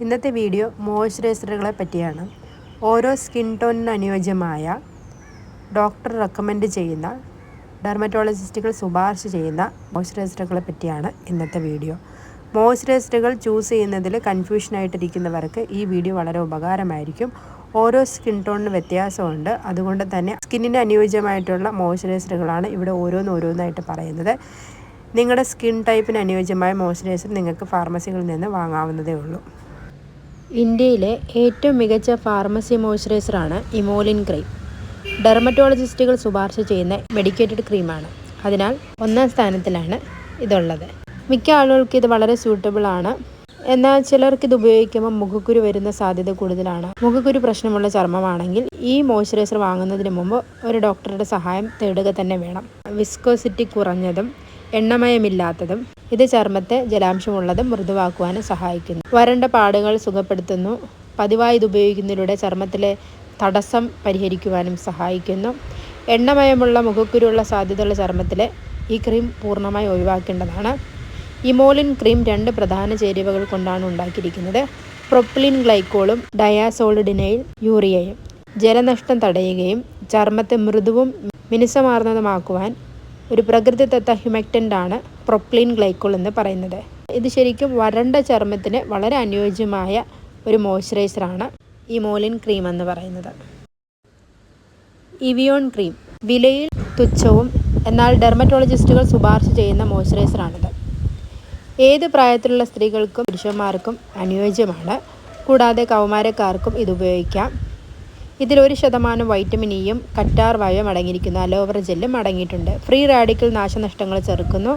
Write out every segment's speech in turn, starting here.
ഇന്നത്തെ വീഡിയോ മോയ്സ്ചറൈസറുകളെ പറ്റിയാണ്. ഓരോ സ്കിൻ ടോണിന് അനുയോജ്യമായ ഡോക്ടർ റെക്കമെൻഡ് ചെയ്യുന്ന ഡെർമറ്റോളജിസ്റ്റുകൾ ശുപാർശ ചെയ്യുന്ന മോയ്സ്ചറൈസറുകളെ പറ്റിയാണ് ഇന്നത്തെ വീഡിയോ. മോയ്സ്ചറൈസറുകൾ ചൂസ് ചെയ്യുന്നതിൽ കൺഫ്യൂഷനായിട്ടിരിക്കുന്നവർക്ക് ഈ വീഡിയോ വളരെ ഉപകാരമായിരിക്കും. ഓരോ സ്കിൻ ടോണിന് വ്യത്യാസമുണ്ട്. അതുകൊണ്ട് തന്നെ സ്കിന്നിന് അനുയോജ്യമായിട്ടുള്ള മോയ്സ്ചറൈസറുകളാണ് ഇവിടെ ഓരോന്നായിട്ട് പറയുന്നത്. നിങ്ങളുടെ സ്കിൻ ടൈപ്പിന് അനുയോജ്യമായ മോയ്സ്ചറൈസർ നിങ്ങൾക്ക് ഫാർമസികളിൽ നിന്ന് വാങ്ങാവുന്നതേ ഉള്ളൂ. ഇന്ത്യയിലെ ഏറ്റവും മികച്ച ഫാർമസി മോയ്സ്ചറൈസറാണ് ഇമോലിൻ ക്രീം. ഡെർമറ്റോളജിസ്റ്റുകൾ ശുപാർശ ചെയ്യുന്ന മെഡിക്കേറ്റഡ് ക്രീമാണ്. അതിനാൽ 1ാം സ്ഥാനത്തിലാണ് ഇതുള്ളത്. മിക്ക ആളുകൾക്ക് ഇത് വളരെ സ്യൂട്ടബിൾ ആണ്. എന്നാൽ ചിലർക്ക് ഇത് ഉപയോഗിക്കുമ്പോൾ മുഖക്കുരു വരുന്ന സാധ്യത കൂടുതലാണ്. മുഖക്കുരു പ്രശ്നമുള്ള ചർമ്മമാണെങ്കിൽ ഈ മോയ്സ്ചറൈസർ വാങ്ങുന്നതിന് മുമ്പ് ഒരു ഡോക്ടറുടെ സഹായം തേടുക തന്നെ വേണം. വിസ്കോസിറ്റി കുറഞ്ഞതും എണ്ണമയമില്ലാത്തതും ഇത് ചർമ്മത്തെ ജലാംശമുള്ളതും മൃദുവാക്കുവാനും സഹായിക്കുന്നു. വരണ്ട പാടുകൾ സുഖപ്പെടുത്തുന്നു. പതിവായി ഇത് ഉപയോഗിക്കുന്നതിലൂടെ ചർമ്മത്തിലെ തടസ്സം പരിഹരിക്കുവാനും സഹായിക്കുന്നു. എണ്ണമയമുള്ള മുഖക്കുരുള്ള സാധ്യതയുള്ള ചർമ്മത്തിലെ ഈ ക്രീം പൂർണ്ണമായി ഒഴിവാക്കേണ്ടതാണ്. ഇമോലിൻ ക്രീം 2 പ്രധാന ചേരുവകൾ കൊണ്ടാണ് ഉണ്ടാക്കിയിരിക്കുന്നത്. പ്രൊപ്പിലിൻ ഗ്ലൈക്കോളും ഡയാസോളിഡിനൈൽ യൂറിയയും ജലനഷ്ടം തടയുകയും ചർമ്മത്തെ മൃദുവും മിനുസമാർന്നതുമാക്കുവാൻ ഒരു പ്രകൃതിദത്ത ഹ്യൂമക്റ്റൻ്റാണ് പ്രൊപ്പിലിൻ ഗ്ലൈക്കോൾ എന്ന് പറയുന്നത്. ഇത് ശരിക്കും വരണ്ട ചർമ്മത്തിന് വളരെ അനുയോജ്യമായ ഒരു മോയ്സ്ചറൈസറാണ് ഇമോലിൻ ക്രീം എന്ന് പറയുന്നത്. ഇവിയോൺ ക്രീം വിലയിൽ തുച്ഛവും എന്നാൽ ഡെർമറ്റോളജിസ്റ്റുകൾ ശുപാർശ ചെയ്യുന്ന മോയ്സ്ചറൈസറാണിത്. ഏത് പ്രായത്തിലുള്ള സ്ത്രീകൾക്കും പുരുഷന്മാർക്കും അനുയോജ്യമാണ്. കൂടാതെ കൗമാരക്കാർക്കും ഇത് ഉപയോഗിക്കാം. ഇതിൽ 1% വൈറ്റമിൻ ഇയും കറ്റാർ വാഴയും അടങ്ങിയിരിക്കുന്ന അലോവേറ ജെല്ലും അടങ്ങിയിട്ടുണ്ട്. ഫ്രീ റാഡിക്കൽ നാശനഷ്ടങ്ങൾ ചെറുക്കുന്നു.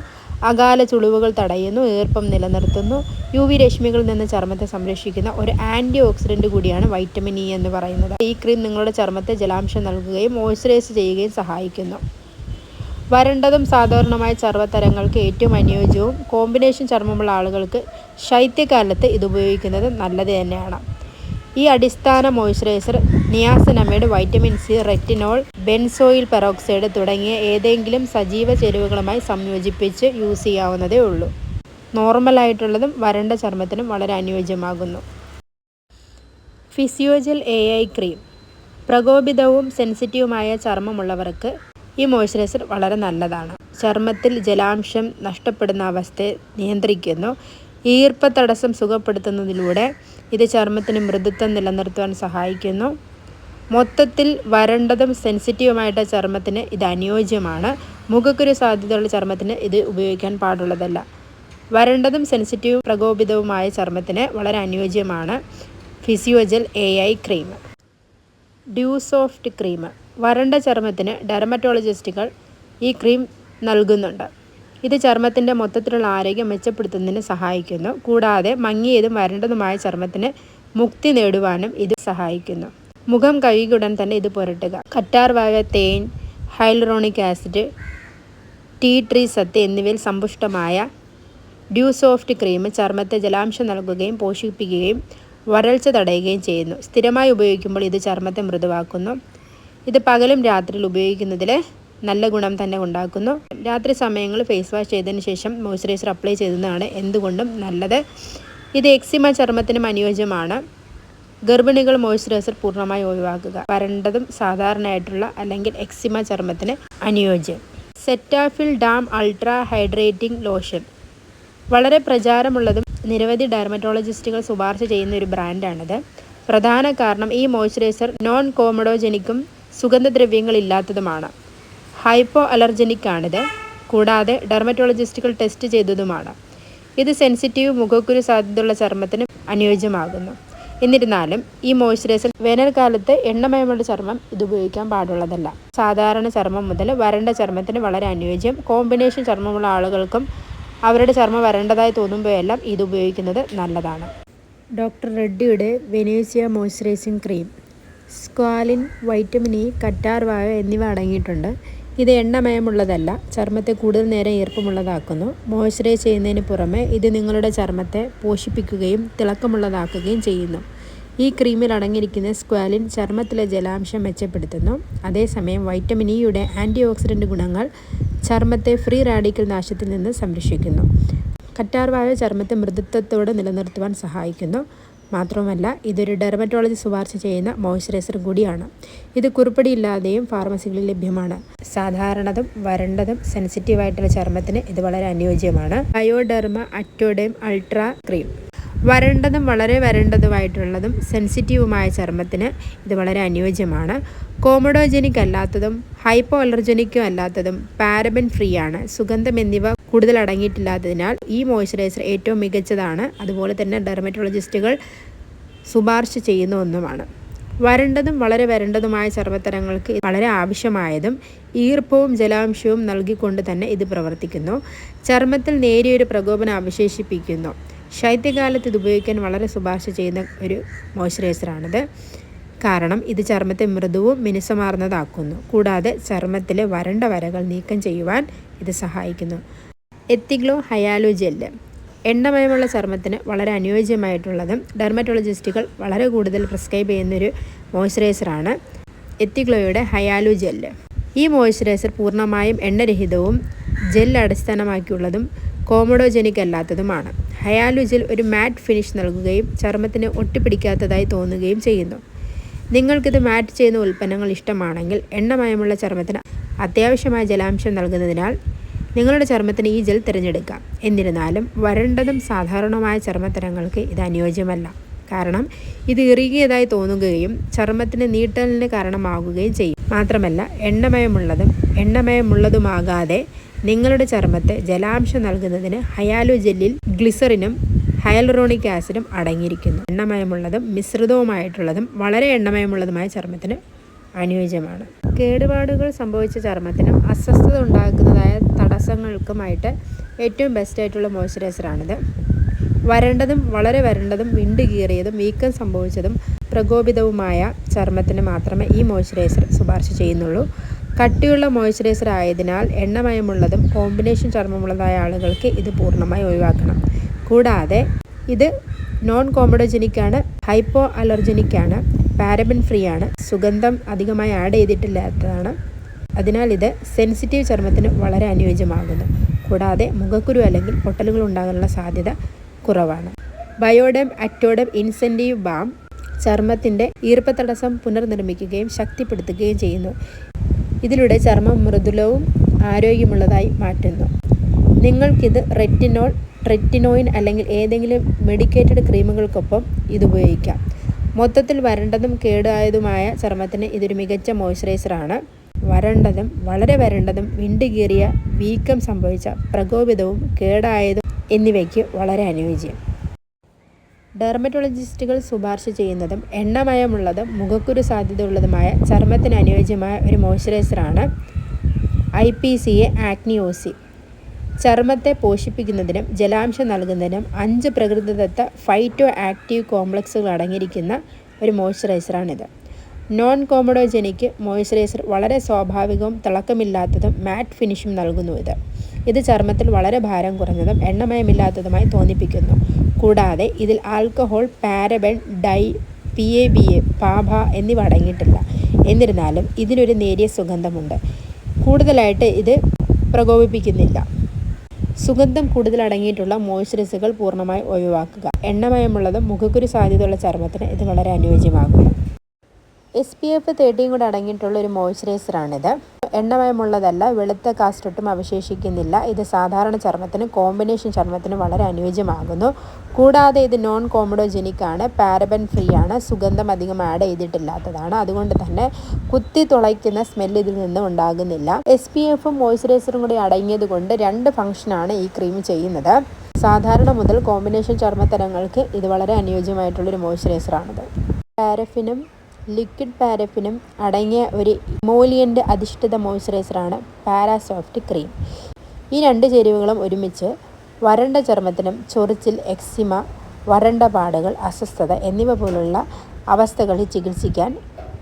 അകാല ചുളിവുകൾ തടയുന്നു. ഈർപ്പം നിലനിർത്തുന്നു. UV രശ്മികളിൽ നിന്ന് ചർമ്മത്തെ സംരക്ഷിക്കുന്ന ഒരു ആൻറ്റി ഓക്സിഡൻറ്റ് കൂടിയാണ് വൈറ്റമിൻ ഇ എന്ന് പറയുന്നത്. ഈ ക്രീം നിങ്ങളുടെ ചർമ്മത്തെ ജലാംശം നൽകുകയും മോയ്സ്ചറൈസ് ചെയ്യുകയും സഹായിക്കുന്നു. വരണ്ടതും സാധാരണമായ ചർമ്മതരങ്ങൾക്ക് ഏറ്റവും അനുയോജ്യവും കോമ്പിനേഷൻ ചർമ്മമുള്ള ആളുകൾക്ക് ശൈത്യകാലത്ത് ഇത് ഉപയോഗിക്കുന്നത് നല്ലത് തന്നെയാണ്. ഈ അടിസ്ഥാന moisturiser niacinamide, vitamin C, retinol, benzoyl peroxide തുടങ്ങിയ ഏതെങ്കിലും സജീവ ചേരുവകളുമായി സംയോജിപ്പിച്ച് യൂസ് ചെയ്യാവുന്നതേ ഉള്ളൂ. നോർമലായിട്ടുള്ളതും വരണ്ട ചർമ്മത്തിനും വളരെ അനുയോജ്യമാകുന്നു. ഫിസിയോജെൽ AI ക്രീം പ്രകോപിതവും സെൻസിറ്റീവുമായ ചർമ്മമുള്ളവർക്ക് ഈ മോയ്സ്ചറൈസർ വളരെ നല്ലതാണ്. ചർമ്മത്തിൽ ജലാംശം നഷ്ടപ്പെടുന്ന അവസ്ഥയെ നിയന്ത്രിക്കുന്നു. ഈർപ്പത്തടസ്സം സുഖപ്പെടുത്തുന്നതിലൂടെ ഇത് ചർമ്മത്തിന് മൃദുത്വം നിലനിർത്തുവാൻ സഹായിക്കുന്നു. മൊത്തത്തിൽ വരണ്ടതും സെൻസിറ്റീവുമായിട്ട് ചർമ്മത്തിന് ഇത് അനുയോജ്യമാണ്. മുഖക്കുരു സാധ്യതയുള്ള ചർമ്മത്തിന് ഇത് ഉപയോഗിക്കാൻ പാടുള്ളതല്ല. വരണ്ടതും സെൻസിറ്റീവും പ്രകോപിതവുമായ ചർമ്മത്തിന് വളരെ അനുയോജ്യമാണ് ഫിസിയോജെൽ AI ക്രീം. ഡ്യൂസോഫ്റ്റ് ക്രീം വരണ്ട ചർമ്മത്തിന് ഡെർമറ്റോളജിസ്റ്റുകൾ ഈ ക്രീം നൽകുന്നുണ്ട്. ഇത് ചർമ്മത്തിൻ്റെ മൊത്തത്തിലുള്ള ആരോഗ്യം മെച്ചപ്പെടുത്തുന്നതിന് സഹായിക്കുന്നു. കൂടാതെ മങ്ങിയതും വരണ്ടതുമായ ചർമ്മത്തിന് മുക്തി നേടുവാനും ഇത് സഹായിക്കുന്നു. മുഖം കഴുകിയുടൻ തന്നെ ഇത് പുരട്ടുക. കറ്റാർവാഴ, തേൻ, ഹൈലറോണിക് ആസിഡ്, ടീ ട്രീ സത്ത് എന്നിവയിൽ സമ്പുഷ്ടമായ ഡ്യൂസോഫ്റ്റ് ക്രീം ചർമ്മത്തെ ജലാംശം നൽകുകയും പോഷിപ്പിക്കുകയും വരൾച്ച തടയുകയും ചെയ്യുന്നു. സ്ഥിരമായി ഉപയോഗിക്കുമ്പോൾ ഇത് ചർമ്മത്തെ മൃദുവാക്കുന്നു. ഇത് പകലും രാത്രിയിൽ ഉപയോഗിക്കുന്നതിൽ നല്ല ഗുണം തന്നെ ഉണ്ടാക്കുന്നു. രാത്രി സമയങ്ങളിൽ ഫേസ് വാഷ് ചെയ്തതിന് ശേഷം മോയ്സ്ചറൈസർ അപ്ലൈ ചെയ്യുന്നതാണ് എന്തുകൊണ്ടും നല്ലത്. ഇത് എക്സിമ ചർമ്മത്തിനും അനുയോജ്യമാണ്. ഗർഭിണികൾ മോയ്സ്ചറൈസർ പൂർണ്ണമായി ഒഴിവാക്കുക. വരണ്ടതും സാധാരണയായിട്ടുള്ള അല്ലെങ്കിൽ എക്സിമ ചർമ്മത്തിന് അനുയോജ്യം. സെറ്റാഫിൽ ഡാം അൾട്രാ ഹൈഡ്രേറ്റിംഗ് ലോഷൻ വളരെ പ്രചാരമുള്ളതും നിരവധി ഡെർമറ്റോളജിസ്റ്റുകൾ ശുപാർശ ചെയ്യുന്ന ഒരു ബ്രാൻഡാണിത്. പ്രധാന കാരണം ഈ മോയ്സ്ചറൈസർ നോൺ കോമഡോജനിക്കും സുഗന്ധദ്രവ്യങ്ങളില്ലാത്തതുമാണ്. ഹൈപ്പോ അലർജനിക് ആണിത്. കൂടാതെ ഡെർമറ്റോളജിസ്റ്റുകൾ ടെസ്റ്റ് ചെയ്തതുമാണ്. ഇത് സെൻസിറ്റീവ് മുഖക്കുരു സാധ്യതയുള്ള ചർമ്മത്തിന് അനുയോജ്യമാകുന്നു. എന്നിരുന്നാലും ഈ മോയ്സ്ചറൈസർ വേനൽക്കാലത്ത് എണ്ണമയമുള്ള ചർമ്മം ഇത് ഉപയോഗിക്കാൻ പാടുള്ളതല്ല. സാധാരണ ചർമ്മം മുതൽ വരണ്ട ചർമ്മത്തിന് വളരെ അനുയോജ്യം. കോമ്പിനേഷൻ ചർമ്മമുള്ള ആളുകൾക്കും അവരുടെ ചർമ്മം വരണ്ടതായി തോന്നുമ്പോഴെല്ലാം ഇത് ഉപയോഗിക്കുന്നത് നല്ലതാണ്. ഡോക്ടർ റെഡ്ഡിയുടെ Venusia moisturising cream squalane, vitamin E, കറ്റാർ വാഴ എന്നിവ അടങ്ങിയിട്ടുണ്ട്. ഇത് എണ്ണമയമുള്ളതല്ല. ചർമ്മത്തെ കൂടുതൽ നേരം ഈർപ്പമുള്ളതാക്കുന്നു. മോയ്സ്ചറൈസ് ചെയ്യുന്നതിന് പുറമെ ഇത് നിങ്ങളുടെ ചർമ്മത്തെ പോഷിപ്പിക്കുകയും തിളക്കമുള്ളതാക്കുകയും ചെയ്യുന്നു. ഈ ക്രീമിൽ അടങ്ങിയിരിക്കുന്ന സ്ക്വാലിൻ ചർമ്മത്തിലെ ജലാംശം മെച്ചപ്പെടുത്തുന്നു. അതേസമയം വൈറ്റമിൻ ഇയുടെ ആൻറ്റി ഓക്സിഡൻറ്റ് ഗുണങ്ങൾ ചർമ്മത്തെ ഫ്രീ റാഡിക്കൽ നാശത്തിൽ നിന്ന് സംരക്ഷിക്കുന്നു. കറ്റാർവാഴ ചർമ്മത്തെ മൃദുത്വത്തോടെ നിലനിർത്തുവാൻ സഹായിക്കുന്നു. മാത്രവുമല്ല ഇതൊരു ഡെർമറ്റോളജി ശുപാർശ ചെയ്യുന്ന മോയ്സ്ചറൈസർ കൂടിയാണ്. ഇത് കുറിപ്പടിയില്ലാതെയും ഫാർമസികളിൽ ലഭ്യമാണ്. സാധാരണതും വരണ്ടതും സെൻസിറ്റീവായിട്ടുള്ള ചർമ്മത്തിന് ഇത് വളരെ അനുയോജ്യമാണ്. ബയോഡെർമ അക്ടോഡെർമ് അൾട്രാ ക്രീം. വരണ്ടതും വളരെ വരണ്ടതുമായിട്ടുള്ളതും സെൻസിറ്റീവുമായ ചർമ്മത്തിന് ഇത് വളരെ അനുയോജ്യമാണ്. കോമഡോജനിക് അല്ലാത്തതും ഹൈപ്പോ അലർജനിക്കും അല്ലാത്തതും പാരബൻ ഫ്രീ ആണ്. സുഗന്ധം എന്നിവ കൂടുതൽ അടങ്ങിയിട്ടില്ലാത്തതിനാൽ ഈ മോയ്സ്ചറൈസർ ഏറ്റവും മികച്ചതാണ്. അതുപോലെ തന്നെ ഡെർമറ്റോളജിസ്റ്റുകൾ ശുപാർശ ചെയ്യുന്ന ഒന്നുമാണ്. വരണ്ടതും വളരെ വരണ്ടതുമായ ചർമ്മത്തരങ്ങൾക്ക് വളരെ ആവശ്യമായതും ഈർപ്പവും ജലാംശവും നൽകിക്കൊണ്ട് തന്നെ ഇത് പ്രവർത്തിക്കുന്നു. ചർമ്മത്തിൽ നേരിയൊരു പ്രകോപനം അവശേഷിപ്പിക്കുന്നു. ശൈത്യകാലത്ത് ഇത് ഉപയോഗിക്കാൻ വളരെ ശുപാർശ ചെയ്യുന്ന ഒരു മോയ്സ്ചറൈസറാണിത്. കാരണം ഇത് ചർമ്മത്തെ മൃദുവും മിനുസമാർന്നതാക്കുന്നു. കൂടാതെ ചർമ്മത്തിലെ വരണ്ട വരകൾ നീക്കം ചെയ്യുവാൻ ഇത് സഹായിക്കുന്നു. എത്തിഗ്ലോ ഹയാലു ജെല്ല്. എണ്ണമയമുള്ള ചർമ്മത്തിന് വളരെ അനുയോജ്യമായിട്ടുള്ളതും ഡെർമറ്റോളജിസ്റ്റുകൾ വളരെ കൂടുതൽ പ്രിസ്ക്രൈബ് ചെയ്യുന്നൊരു മോയ്സ്ചറൈസറാണ് എത്തിഗ്ലോയുടെ ഹയാലു ജെല്ല്. ഈ മോയ്സ്ചറൈസർ പൂർണ്ണമായും എണ്ണരഹിതവും ജെൽ അടിസ്ഥാനമാക്കിയുള്ളതും കോമഡോജനിക് അല്ലാത്തതുമാണ്. ഹയാലു ജെൽ ഒരു മാറ്റ് ഫിനിഷ് നൽകുകയും ചർമ്മത്തിന് ഒട്ടിപ്പിടിക്കാത്തതായി തോന്നുകയും ചെയ്യുന്നു. നിങ്ങൾക്കിത് മാറ്റ് ചെയ്യുന്ന ഉൽപ്പന്നങ്ങൾ ഇഷ്ടമാണെങ്കിൽ എണ്ണമയമുള്ള ചർമ്മത്തിന് അത്യാവശ്യമായ ജലാംശം നൽകുന്നതിനാൽ നിങ്ങളുടെ ചർമ്മത്തിന് ഈ ജെൽ തിരഞ്ഞെടുക്കാം. എന്നിരുന്നാലും വരണ്ടതും സാധാരണമായ ചർമ്മത്തരങ്ങൾക്ക് ഇത് അനുയോജ്യമല്ല. കാരണം ഇത് ഇറുകിയതായി തോന്നുകയും ചർമ്മത്തിന് നീട്ടലിന് കാരണമാകുകയും ചെയ്യും. മാത്രമല്ല എണ്ണമയമുള്ളതുമാകാതെ നിങ്ങളുടെ ചർമ്മത്തെ ജലാംശം നൽകുന്നതിന് ഹയാലു ജെല്ലിൽ ഗ്ലിസറിനും ഹയലുറോണിക് ആസിഡും അടങ്ങിയിരിക്കുന്നു. എണ്ണമയമുള്ളതും മിശ്രിതവുമായിട്ടുള്ളതും വളരെ എണ്ണമയമുള്ളതുമായ ചർമ്മത്തിന് അനുയോജ്യമാണ്. കേടുപാടുകൾ സംഭവിച്ച ചർമ്മത്തിനും അസ്വസ്ഥത ഉണ്ടാക്കുന്നതായ തടസ്സങ്ങൾക്കുമായിട്ട് ഏറ്റവും ബെസ്റ്റായിട്ടുള്ള മോയ്സ്ചറൈസറാണിത്. വരണ്ടതും വളരെ വരണ്ടതും വിണ്ടുകീറിയതും വീക്കം സംഭവിച്ചതും പ്രകോപിതവുമായ ചർമ്മത്തിന് മാത്രമേ ഈ മോയ്സ്ചറൈസർ ശുപാർശ ചെയ്യുന്നുള്ളൂ. കട്ടിയുള്ള മോയ്സ്ചറൈസർ ആയതിനാൽ എണ്ണമയമുള്ളതും കോമ്പിനേഷൻ ചർമ്മമുള്ളതായ ആളുകൾക്ക് ഇത് പൂർണ്ണമായി ഒഴിവാക്കണം. കൂടാതെ ഇത് നോൺ കോമഡോജനിക് ആണ്, ഹൈപ്പോ അലർജനിക് ആണ്, പാരബൻ ഫ്രീ ആണ്, സുഗന്ധം അധികമായി ആഡ് ചെയ്തിട്ടില്ലാത്തതാണ്. അതിനാൽ ഇത് സെൻസിറ്റീവ് ചർമ്മത്തിന് വളരെ അനുയോജ്യമാകുന്നു. കൂടാതെ മുഖക്കുരു അല്ലെങ്കിൽ പൊട്ടലുകൾ ഉണ്ടാകാനുള്ള സാധ്യത കുറവാണ്. ബയോഡെർമ അക്ടോഡെർമ് ഇൻസെൻറ്റീവ് ബാം ചർമ്മത്തിൻ്റെ ഈർപ്പത്തടസ്സം പുനർനിർമ്മിക്കുകയും ശക്തിപ്പെടുത്തുകയും ചെയ്യുന്നു. ഇതിലൂടെ ചർമ്മം മൃദുലവും ആരോഗ്യമുള്ളതായി മാറ്റുന്നു. നിങ്ങൾക്കിത് റെറ്റിനോയിൻ അല്ലെങ്കിൽ ഏതെങ്കിലും മെഡിക്കേറ്റഡ് ക്രീമുകൾക്കൊപ്പം ഇത് ഉപയോഗിക്കാം. മൊത്തത്തിൽ വരണ്ടതും കേടായതുമായ ചർമ്മത്തിന് ഇതൊരു മികച്ച മോയ്സ്ചറൈസറാണ്. വരണ്ടതും വളരെ വരണ്ടതും വിണ്ടുകീറിയ വീക്കം സംഭവിച്ച പ്രകോപിതവും കേടായതും എന്നിവയ്ക്ക് വളരെ അനുയോജ്യം. ഡെർമറ്റോളജിസ്റ്റുകൾ ശുപാർശ ചെയ്യുന്നതും എണ്ണമയമുള്ളതും മുഖക്കുരു സാധ്യതയുള്ളതുമായ ചർമ്മത്തിന് അനുയോജ്യമായ ഒരു മോയ്സ്ചറൈസറാണ് IPCA ആക്നിയോസി. ചർമ്മത്തെ പോഷിപ്പിക്കുന്നതിനും ജലാംശം നൽകുന്നതിനും 5 പ്രകൃതിദത്ത ഫൈറ്റോ ആക്റ്റീവ് കോംപ്ലക്സുകൾ അടങ്ങിയിരിക്കുന്ന ഒരു മോയ്സ്ചറൈസറാണിത്. നോൺ കോമഡോജനിക് മോയ്സ്ചറൈസർ വളരെ സ്വാഭാവികവും തിളക്കമില്ലാത്തതും മാറ്റ് ഫിനിഷും നൽകുന്നു. ഇത് ചർമ്മത്തിൽ വളരെ ഭാരം കുറഞ്ഞതും എണ്ണമയമില്ലാത്തതുമായി തോന്നിപ്പിക്കുന്നു. കൂടാതെ ഇതിൽ ആൽക്കഹോൾ, പാരബൻ, ഡൈ, PABA, പാഭ എന്നിവ അടങ്ങിയിട്ടില്ല. എന്നിരുന്നാലും ഇതിനൊരു നേരിയ സുഗന്ധമുണ്ട്. കൂടുതലായിട്ട് ഇത് പ്രകോപിപ്പിക്കുന്നില്ല. സുഗന്ധം കൂടുതൽ അടങ്ങിയിട്ടുള്ള മോയ്സ്ചറൈസറുകൾ പൂർണ്ണമായി ഒഴിവാക്കുക. എണ്ണമയമുള്ളതും മുഖക്കുരു സാധ്യതയുള്ള ചർമ്മത്തിന് ഇത് വളരെ അനുയോജ്യമാകുന്നു. SPF 30 കൂടെ അടങ്ങിയിട്ടുള്ള ഒരു മോയ്സ്ചറൈസറാണിത്. എണ്ണമയമുള്ളതല്ല, വെളുത്ത കാസ്റ്റൊട്ടും അവശേഷിക്കുന്നില്ല. ഇത് സാധാരണ ചർമ്മത്തിനും കോമ്പിനേഷൻ ചർമ്മത്തിനും വളരെ അനുയോജ്യമാകുന്നു. കൂടാതെ ഇത് നോൺ കോമഡോജനിക് ആണ്, പാരബൻ ഫ്രീ ആണ്, സുഗന്ധം അധികം ആഡ് ചെയ്തിട്ടില്ലാത്തതാണ്. അതുകൊണ്ട് തന്നെ കുത്തി തുളയ്ക്കുന്ന സ്മെല്ല് ഇതിൽ നിന്ന് ഉണ്ടാകുന്നില്ല. SPFും മോയ്സ്ചറൈസറും കൂടി അടങ്ങിയത് കൊണ്ട് 2 ഫംഗ്ഷനാണ് ഈ ക്രീം ചെയ്യുന്നത്. സാധാരണ മുതൽ കോമ്പിനേഷൻ ചർമ്മത്തരങ്ങൾക്ക് ഇത് വളരെ അനുയോജ്യമായിട്ടുള്ളൊരു മോയ്സ്ചറൈസറാണിത്. പാരഫിനും ലിക്വിഡ് പാരഫിനും അടങ്ങിയ ഒരു ഇമോലിയൻ്റ് അധിഷ്ഠിത മോയ്സ്ചറൈസറാണ് പാരാസോഫ്റ്റ് ക്രീം. ഈ 2 ചേരുവകളും ഒരുമിച്ച് വരണ്ട ചർമ്മത്തിനും ചൊറിച്ചിൽ, എക്സിമ, വരണ്ട പാടുകൾ, അസ്വസ്ഥത എന്നിവ പോലുള്ള അവസ്ഥകളിൽ ചികിത്സിക്കാൻ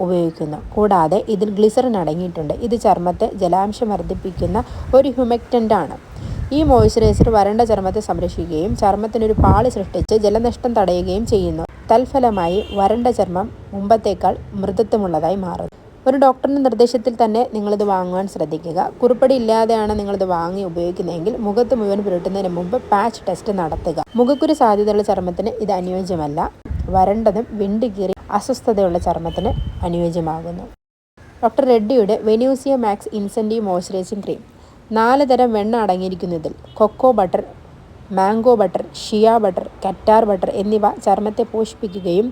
ഉപയോഗിക്കുന്നു. കൂടാതെ ഇതിൽ ഗ്ലിസറിൻ അടങ്ങിയിട്ടുണ്ട്. ഇത് ചർമ്മത്തെ ജലാംശം വർദ്ധിപ്പിക്കുന്ന ഒരു ഹ്യൂമെക്റ്റൻ്റ് ആണ്. ഈ മോയ്സ്ചറൈസർ വരണ്ട ചർമ്മത്തെ സംരക്ഷിക്കുകയും ചർമ്മത്തിനൊരു പാളി സൃഷ്ടിച്ച് ജലനഷ്ടം തടയുകയും ചെയ്യുന്നു. തൽഫലമായി വരണ്ട ചർമ്മം മുമ്പത്തേക്കാൾ മൃദുത്വമുള്ളതായി മാറുന്നു. ഒരു ഡോക്ടറിൻ്റെ നിർദ്ദേശത്തിൽ തന്നെ നിങ്ങളിത് വാങ്ങുവാൻ ശ്രദ്ധിക്കുക. കുറിപ്പടി ഇല്ലാതെയാണ് നിങ്ങളിത് വാങ്ങി ഉപയോഗിക്കുന്നതെങ്കിൽ മുഖത്ത് മുഴുവൻ പുരട്ടുന്നതിന് മുമ്പ് പാച്ച് ടെസ്റ്റ് നടത്തുക. മുഖക്കുരു സാധ്യതയുള്ള ചർമ്മത്തിന് ഇത് അനുയോജ്യമല്ല. വരണ്ടതും വിണ്ടുകീറി അസ്വസ്ഥതയുള്ള ചർമ്മത്തിന് അനുയോജ്യമാകുന്നു. ഡോക്ടർ റെഡ്ഡിയുടെ Venusia max intensive moisturising cream 4 തരം വെണ്ണ അടങ്ങിയിരിക്കുന്നു. ഇതിൽ cocoa butter, mango butter, shea butter, കറ്റാർ ബട്ടർ എന്നിവ ചർമ്മത്തെ പോഷിപ്പിക്കുകയും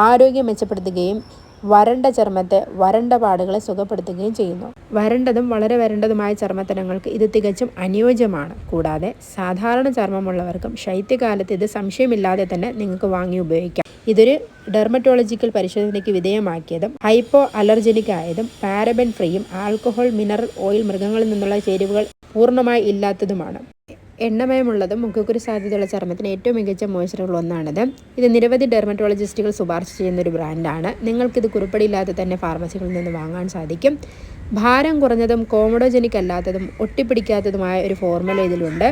ആരോഗ്യം മെച്ചപ്പെടുത്തുകയും വരണ്ട ചർമ്മത്തെ വരണ്ട പാടുകളെ സുഖപ്പെടുത്തുകയും ചെയ്യുന്നു. വരണ്ടതും വളരെ വരണ്ടതുമായ ചർമ്മത്തരങ്ങൾക്ക് ഇത് തികച്ചും അനുയോജ്യമാണ്. കൂടാതെ സാധാരണ ചർമ്മമുള്ളവർക്കും ശൈത്യകാലത്ത് ഇത് സംശയമില്ലാതെ തന്നെ നിങ്ങൾക്ക് വാങ്ങി ഉപയോഗിക്കാം. ഇതൊരു ഡെർമറ്റോളജിക്കൽ പരിശോധനയ്ക്ക് വിധേയമാക്കിയതും ഹൈപ്പോ അലർജനിക് ആയതും പാരബൻ ഫ്രീയും ആൽക്കഹോൾ, മിനറൽ ഓയിൽ, മൃഗങ്ങളിൽ നിന്നുള്ള ചേരുവകൾ പൂർണ്ണമായി ഇല്ലാത്തതുമാണ്. എണ്ണമയമുള്ളതും മുഖക്കുരു സാധ്യതയുള്ള ചർമ്മത്തിന് ഏറ്റവും മികച്ച മോയ്സ്ചറുകളിൽ ഒന്നാണിത്. ഇത് നിരവധി ഡെർമറ്റോളജിസ്റ്റുകൾ ശുപാർശ ചെയ്യുന്ന ഒരു ബ്രാൻഡാണ്. നിങ്ങൾക്കിത് കുറിപ്പടിയില്ലാതെ തന്നെ ഫാർമസികളിൽ നിന്ന് വാങ്ങാൻ സാധിക്കും. ഭാരം കുറഞ്ഞതും കോമഡോജനിക് അല്ലാത്തതും ഒട്ടിപ്പിടിക്കാത്തതുമായ ഒരു ഫോർമുല ഇതിലുണ്ട്.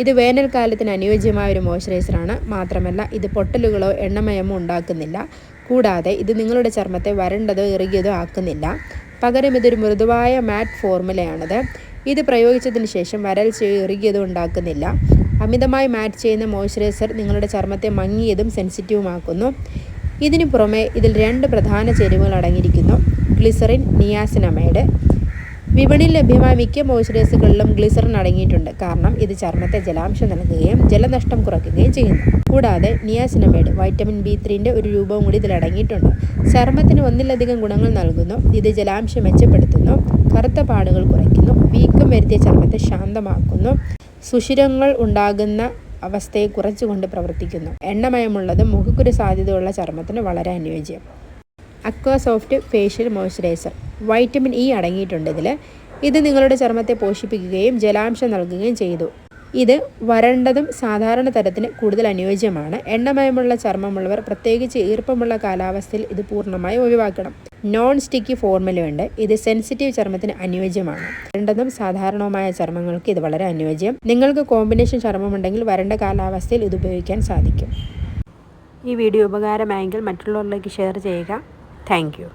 ഇത് വേനൽക്കാലത്തിന് അനുയോജ്യമായ ഒരു മോയ്സ്ചറൈസറാണ്. മാത്രമല്ല ഇത് പൊട്ടലുകളോ എണ്ണമയമോ ഉണ്ടാക്കുന്നില്ല. കൂടാതെ ഇത് നിങ്ങളുടെ ചർമ്മത്തെ വരണ്ടതോ ഇറുകിയതോ ആക്കുന്നില്ല. പകരം ഇതൊരു മൃദുവായ മാറ്റ് ഫോർമുലയാണിത്. ഇത് പ്രയോഗിച്ചതിന് ശേഷം വരൾച്ചയോ ഇറുകിയതോ ഉണ്ടാക്കുന്നില്ല. അമിതമായി മാറ്റ് ചെയ്യുന്ന മോയ്സ്ചറൈസർ നിങ്ങളുടെ ചർമ്മത്തെ മങ്ങിയതും സെൻസിറ്റീവുമാക്കുന്നു. ഇതിനു പുറമെ ഇതിൽ 2 പ്രധാന ചേരുവകൾ അടങ്ങിയിരിക്കുന്നു: ഗ്ലിസറിൻ, നിയാസിനമൈഡ്. വിപണിയിൽ ലഭ്യമായ മിക്ക മോയ്സ്ചറൈസറുകളിലും ഗ്ലിസറിൻ അടങ്ങിയിട്ടുണ്ട്. കാരണം ഇത് ചർമ്മത്തെ ജലാംശം നൽകുകയും ജലനഷ്ടം കുറയ്ക്കുകയും ചെയ്യുന്നു. കൂടാതെ നിയാസിനമൈഡ്, വൈറ്റമിൻ B3ൻ്റെ ഒരു രൂപവും കൂടി ഇതിൽ അടങ്ങിയിട്ടുണ്ട്. ചർമ്മത്തിന് ഒന്നിലധികം ഗുണങ്ങൾ നൽകുന്നു. ഇത് ജലാംശം മെച്ചപ്പെടുത്തുന്നു, കറുത്ത പാടുകൾ കുറയ്ക്കുന്നു, വീക്കം വരുത്തിയ ചർമ്മത്തെ ശാന്തമാക്കുന്നു, സുഷിരങ്ങൾ ഉണ്ടാകുന്ന അവസ്ഥയെ കുറച്ചുകൊണ്ട് പ്രവർത്തിക്കുന്നു. എണ്ണമയമുള്ളതും മുഖക്കുരു സാധ്യതയുള്ള ചർമ്മത്തിന് വളരെ അനുയോജ്യം. അക്വാസോഫ്റ്റ് ഫേഷ്യൽ മോയ്സ്ചറൈസർ. വൈറ്റമിൻ ഇ അടങ്ങിയിട്ടുണ്ട് ഇതിൽ. ഇത് നിങ്ങളുടെ ചർമ്മത്തെ പോഷിപ്പിക്കുകയും ജലാംശം നൽകുകയും ചെയ്തു. ഇത് വരണ്ടതും സാധാരണ തരത്തിന് കൂടുതൽ അനുയോജ്യമാണ്. എണ്ണമയമുള്ള ചർമ്മമുള്ളവർ, പ്രത്യേകിച്ച് ഈർപ്പമുള്ള കാലാവസ്ഥയിൽ ഇത് പൂർണ്ണമായി ഒഴിവാക്കണം. നോൺ സ്റ്റിക്കി ഫോർമുലയുണ്ട്. ഇത് സെൻസിറ്റീവ് ചർമ്മത്തിന് അനുയോജ്യമാണ്. വരണ്ടതും സാധാരണവുമായ ചർമ്മങ്ങൾക്ക് ഇത് വളരെ അനുയോജ്യം. നിങ്ങൾക്ക് കോമ്പിനേഷൻ ചർമ്മമുണ്ടെങ്കിൽ വരണ്ട കാലാവസ്ഥയിൽ ഇത് ഉപയോഗിക്കാൻ സാധിക്കും. ഈ വീഡിയോ ഉപകാരമായെങ്കിൽ മറ്റുള്ളവരിലേക്ക് ഷെയർ ചെയ്യുക. Thank you.